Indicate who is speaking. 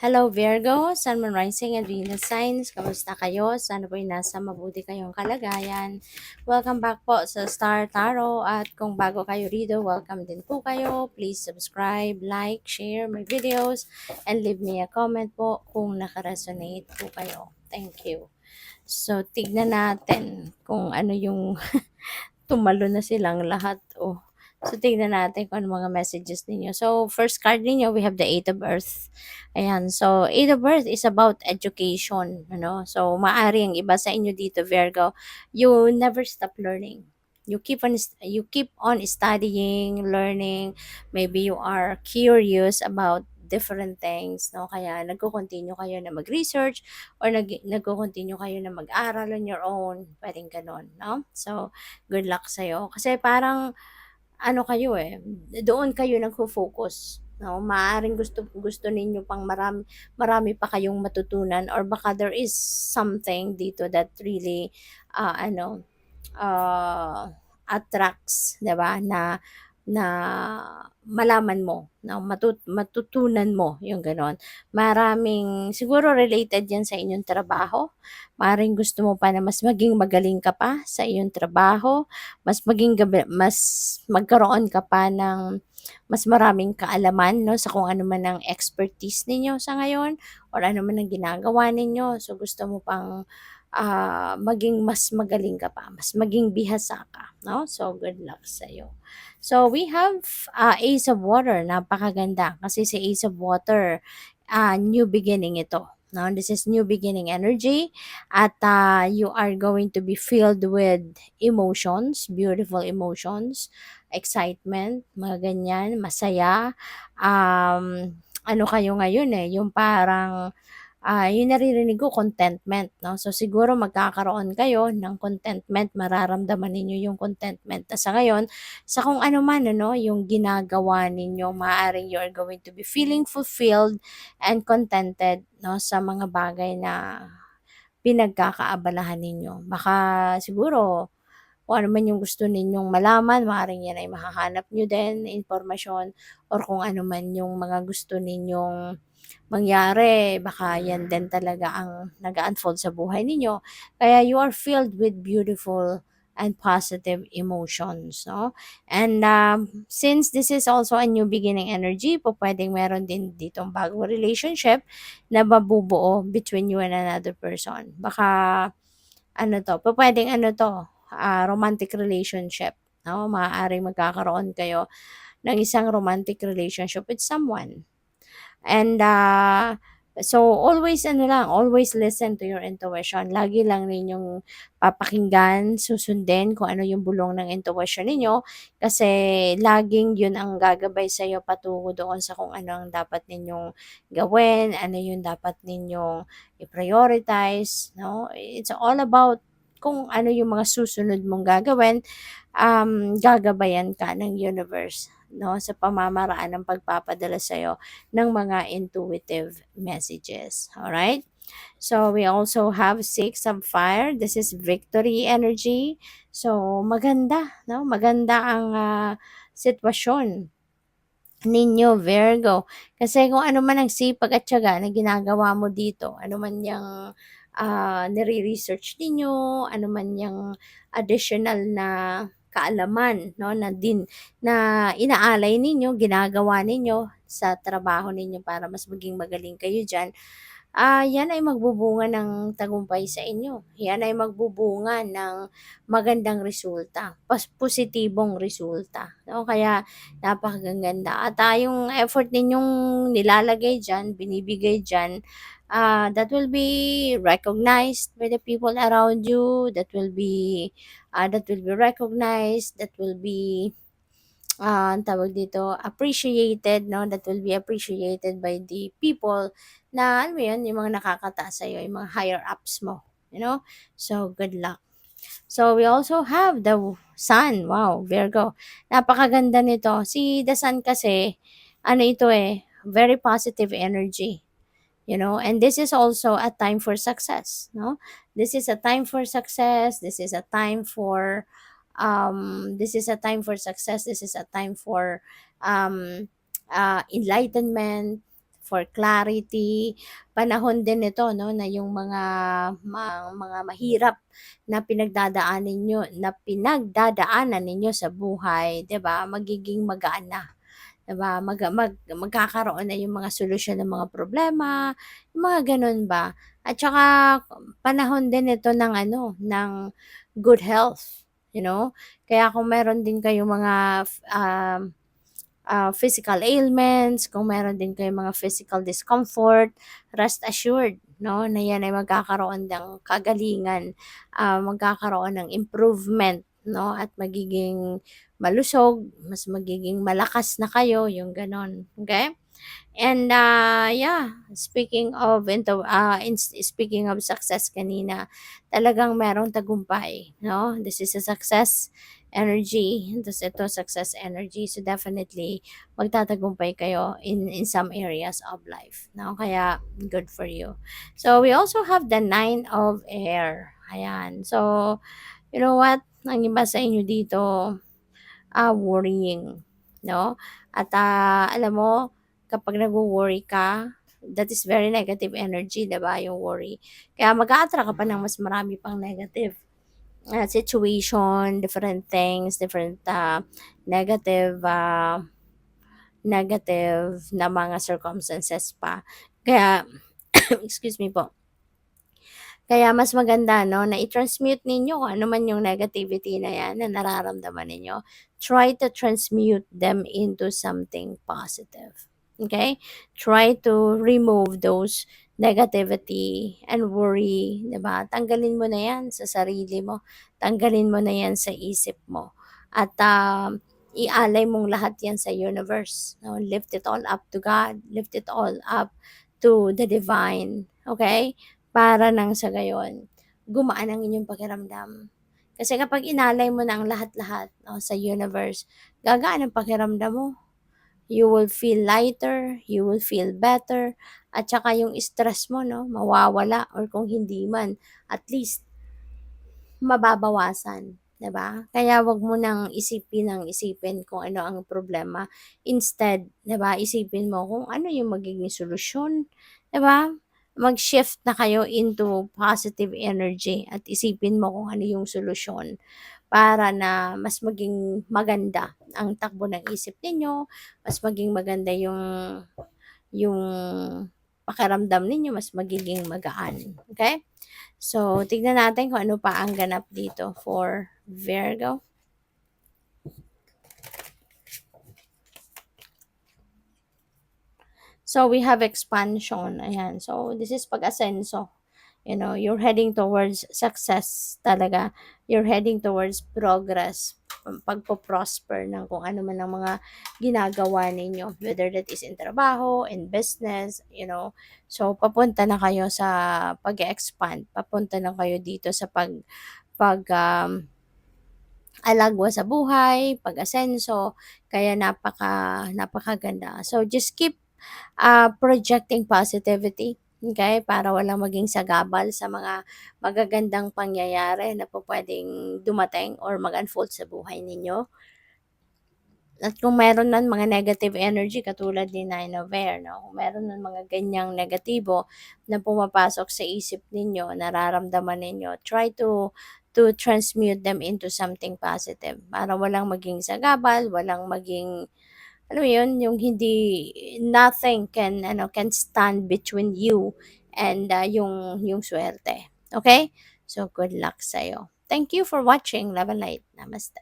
Speaker 1: Hello Virgo, Sun, Moon, Rising, and Venus signs. Kamusta kayo? Sana po'y nasa mabuti kayong kalagayan. Welcome back po sa Star Tarot. At kung bago kayo rito, welcome din po kayo. Please subscribe, like, share my videos, and leave me a comment po kung nakaresonate po kayo. Thank you. So, tignan natin kung ano yung tumalo na silang lahat. Oh. So, tignan natin kung ano mga messages ninyo. So, first card ninyo, we have the Eight of Earth. Ayan. So, Eight of Earth is about education. Ano? So, maaring iba sa inyo dito, Virgo, you never stop learning. You keep on studying, learning. Maybe you are curious about different things, no? Kaya nagko-continue kayo na mag-research or nagko-continue kayo na mag-aral on your own. Pwedeng ganun, no? So, good luck sa'yo. Kasi parang, ano kayo eh, doon kayo nagfo-focus. No? Maaaring gusto ninyo pang marami pa kayong matutunan or baka there is something dito that really, ano, uh, attracts, 'di ba? Na malaman mo, na matutunan mo, yung gano'n. Maraming siguro related 'yan sa inyong trabaho. Maaaring gusto mo pa na mas maging magaling ka pa sa iyong trabaho, mas magkaroon ka pa ng mas maraming kaalaman 'no, sa kung ano man ang expertise ninyo sa ngayon or ano man ang ginagawa ninyo. So, gusto mo pang maging mas magaling ka pa, mas maging bihasa ka, no? So, good luck sa'yo. So, we have Ace of Water. Napakaganda kasi si Ace of Water, new beginning ito. No, this is new beginning energy at you are going to be filled with emotions, beautiful emotions, excitement, mga ganyan, masaya. Ano kayo ngayon eh, yung parang yung naririnig ko contentment 'no. So siguro magkakaroon kayo ng contentment, mararamdaman ninyo yung contentment na sa ngayon, sa kung ano man ano, yung ginagawa ninyo maaaring you are going to be feeling fulfilled and contented 'no, sa mga bagay na pinagkakaabalahan ninyo. Baka siguro kung ano man yung gusto ninyong malaman, maaaring yan ay mahahanap niyo din impormasyon or kung ano man yung mga gusto ninyong mangyari, baka yan din talaga ang nag-unfold sa buhay ninyo. Kaya you are filled with beautiful and positive emotions, no? And since this is also a new beginning energy, po pwedeng meron din ditong bagong relationship na mabubuo between you and another person. Baka ano 'to, pupuwedeng ano 'to, romantic relationship, 'no? Maaaring magkakaroon kayo ng isang romantic relationship with someone. And, so always ano lang, always listen to your intuition. Lagi lang ninyong papakinggan, susundin kung ano yung bulong ng intuition ninyo kasi laging yun ang gagabay sa'yo patungo doon sa kung ano ang dapat ninyong gawin, ano yung dapat ninyong i-prioritize, 'no? It's all about kung ano yung mga susunod mong gagawin, gagabayan ka ng universe, 'no, sa pamamaraan ng pagpapadala sa'yo ng mga intuitive messages. Alright? So, we also have Six of Fire. This is victory energy. So, maganda, no? Maganda ang sitwasyon ninyo, Virgo. Kasi kung ano man ang sipag at tiyaga na ginagawa mo dito, ano man yung nire-research ninyo, ano man yung additional na kaalaman no na inaalay ninyo, ginagawa ninyo sa trabaho ninyo para mas maging magaling kayo diyan. Yan ay magbubunga ng tagumpay sa inyo. Yan ay magbubunga ng magandang resulta, positibong resulta, no? Kaya napakaganda at yung effort ninyong nilalagay diyan, binibigay diyan, that will be recognized by the people around you, that will be recognized, that will be ang tawag dito, appreciated, no? That will be appreciated by the people na, alam mo yun, yung mga nakakataas sa'yo, yung mga higher ups mo, you know? So, good luck. So, we also have the Sun. Wow, Virgo. Napakaganda nito. Si the Sun kasi, ano ito eh, very positive energy. You know, and this is also a time for success, no? This is a time for success. This is a time for success. This is a time for um enlightenment, for clarity. Panahon din ito 'no, na yung mga mahirap na pinagdadaanan ninyo sa buhay, 'di ba, magiging magaan na. 'Di ba, magkakaroon na yung mga solusyon ng mga problema, yung mga gano'n ba. At saka panahon din ito ng ano, ng good health, you know? Kaya kung meron din kayong mga physical ailments, kung meron din kayong mga physical discomfort, rest assured, no, na yan ay magkakaroon ng kagalingan, magkakaroon ng improvement, no, at magiging malusog, mas magiging malakas na kayo, yung ganon. Okay? And yeah, speaking of success kanina, talagang merong tagumpay, no? This is a success energy. Ito success energy. So definitely magtatagumpay kayo in some areas of life, no? Kaya good for you. So we also have the nine of air. Ayan. So you know what? Ang iba sa inyo dito, worrying, no? At alam mo, kapag nagwo-worry ka, that is very negative energy, 'di ba, yung worry. Kaya mag-a-attract ka pa ng mas marami pang negative situation, different things, different negative negative na mga circumstances pa. Kaya excuse me po. Kaya mas maganda 'no, na i-transmute ninyo kung ano man yung negativity na 'yan na nararamdaman ninyo. Try to transmute them into something positive, okay? Try to remove those negativity and worry, 'di ba? Tanggalin mo na 'yan sa sarili mo, tanggalin mo na 'yan sa isip mo at, ialay mong lahat 'yan sa universe, 'no? Lift it all up to God, lift it all up to the divine, okay? Para nang sa gayon, gumaan ang inyong pakiramdam. Kasi kapag inalay mo na ang lahat-lahat 'no, sa universe, gagaan ang pakiramdam mo. You will feel lighter, you will feel better, at saka yung stress mo 'no, mawawala or kung hindi man, at least mababawasan, 'di ba? Kaya 'wag mo nang isipin ng isipin kung ano ang problema. Instead, 'di ba, isipin mo kung ano yung magiging solusyon, 'di ba? Mag-shift na kayo into positive energy at isipin mo kung ano yung solusyon para na mas maging maganda ang takbo ng isip ninyo, mas maging maganda yung pakiramdam ninyo, mas magiging magaan. Okay? So, tignan natin kung ano pa ang ganap dito for Virgo. So, we have expansion. Ayan. So, this is pag-asenso. You know, you're heading towards success talaga. You're heading towards progress. Pagpo-prosper ng kung ano man ang mga ginagawa ninyo. Whether that is in trabaho, in business, you know. So, papunta na kayo sa pag-expand. Papunta na kayo dito sa alagwa sa buhay, pag-asenso, kaya napakaganda. So just keep projecting positivity, okay? Para walang maging sagabal sa mga magagandang pangyayari na po pwedeng dumating or mag-unfold sa buhay ninyo. At kung meron man mga negative energy katulad ni Nine of Air, no? Kung meron man mga ganyang negatibo na pumapasok sa isip ninyo, nararamdaman ninyo, try to transmute them into something positive para walang maging sagabal, walang maging alam mo yun, yung hindi nothing can stand between you and yung swerte. Okay? So good luck sa Thank you for watching. Love and light. Namaste.